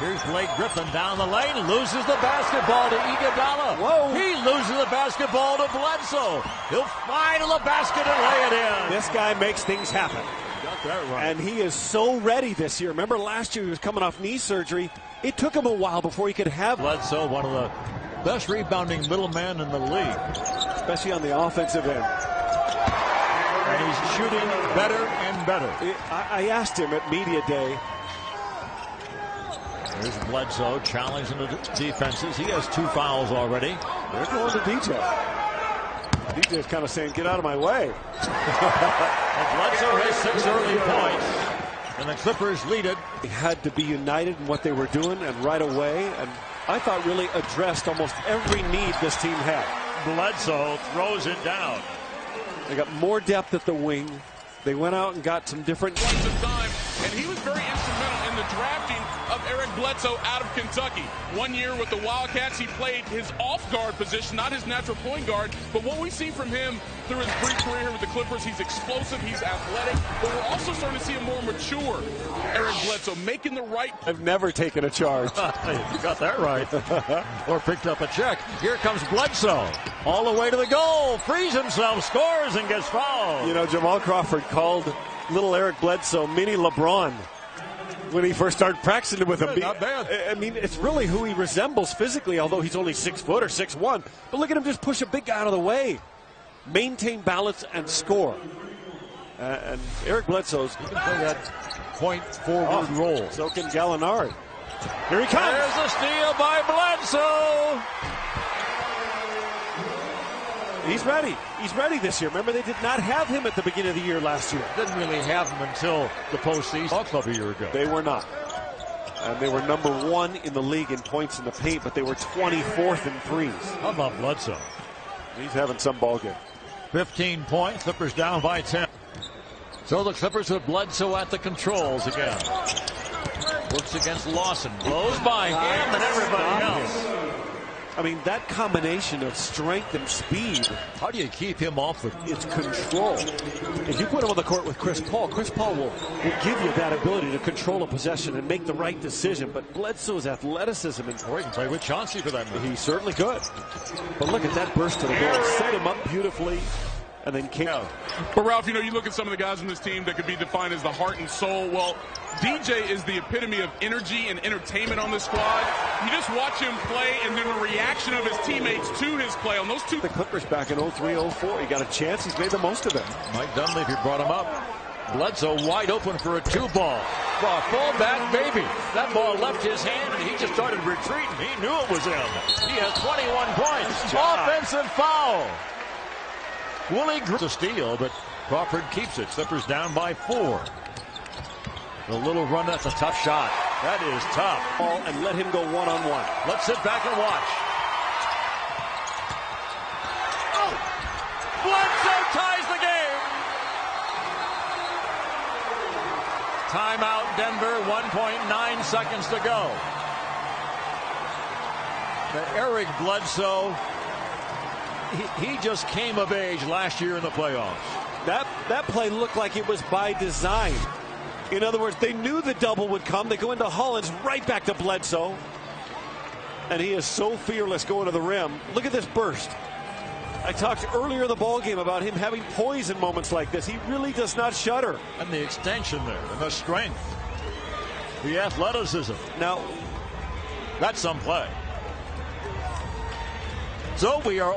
Here's Blake Griffin down the lane, loses the basketball to Iguodala. Whoa. He loses the basketball to Bledsoe. He'll fly to the basket and lay it in. This guy makes things happen. Got that right. And he is so ready this year. Remember last year he was coming off knee surgery. It took him a while before he could have. Bledsoe, one of the best rebounding middlemen in the league. Especially on the offensive end. And he's shooting better and better. I asked him at media day. There's Bledsoe challenging the defenses. He has 2 fouls already. They're going to DJ. DJ's kind of saying, get out of my way. And Bledsoe has 6 early points. And the Clippers lead it. They had to be united in what they were doing and right away. And I thought really addressed almost every need this team had. Bledsoe throws it down. They got more depth at the wing. They went out and got some different points of time, and he was very instrumental in the drafting of Eric Bledsoe out of Kentucky. 1 year with the Wildcats, he played his off-guard position, not his natural point guard. But what we see from him through his brief career here with the Clippers, he's explosive, he's athletic, but we're also starting to see a more mature Eric Bledsoe making the right. I've never taken a charge. You got that right. Or picked up a check. Here comes Bledsoe. All the way to the goal. Frees himself, scores, and gets fouled. You know, Jamal Crawford called little Eric Bledsoe mini LeBron when he first started practicing with him. Not bad. I mean, it's really who he resembles physically, although he's only 6 foot or 6'1". But look at him just push a big guy out of the way. Maintain balance and score. And Eric Bledsoe's He can play that point forward role. So can Gallinari. Here he comes. There's the steal by Bledsoe. He's ready. He's ready this year. Remember, they did not have him at the beginning of the year last year. Didn't really have him until the postseason. Ball Club a year ago. They were not. And they were number 1 in the league in points in the paint, but they were 24th in threes. How about Bledsoe? He's having some ball game. 15 points. Clippers down by 10. So the Clippers with Bledsoe at the controls again. Looks against Lawson. Blows by him and everybody else. I mean, that combination of strength and speed. How do you keep him off the... It's control. If you put him on the court with Chris Paul will give you that ability to control a possession and make the right decision. But Bledsoe's athleticism and Or he can play with Chauncey for that matter. He certainly could. But look at that burst to the ball. Set him up beautifully. And then came out. But Ralph, you know, you look at some of the guys on this team that could be defined as the heart and soul. Well, DJ is the epitome of energy and entertainment on this squad. You just watch him play and then the reaction of his teammates to his play on those two. The Clippers back in 03-04. He got a chance. He's made the most of it. Mike Dunleavy brought him up. Bledsoe wide open for a 2-ball. Full back, baby. That ball left his hand and he just started retreating. He knew it was in. He has 21 points. Offensive foul. Willie to steal, but Crawford keeps it. Clippers down by 4. The little run, that's a tough shot. That is tough. And let him go one-on-one. Let's sit back and watch. Oh! Bledsoe ties the game. Timeout, Denver. 1.9 seconds to go. Eric Bledsoe. He just came of age last year in the playoffs. That play looked like it was by design. In other words, they knew the double would come. They go into Hollins, right back to Bledsoe. And he is so fearless going to the rim. Look at this burst. I talked earlier in the ballgame about him having poise in moments like this. He really does not shudder. And the extension there, and the strength. The athleticism. Now, that's some play. So we are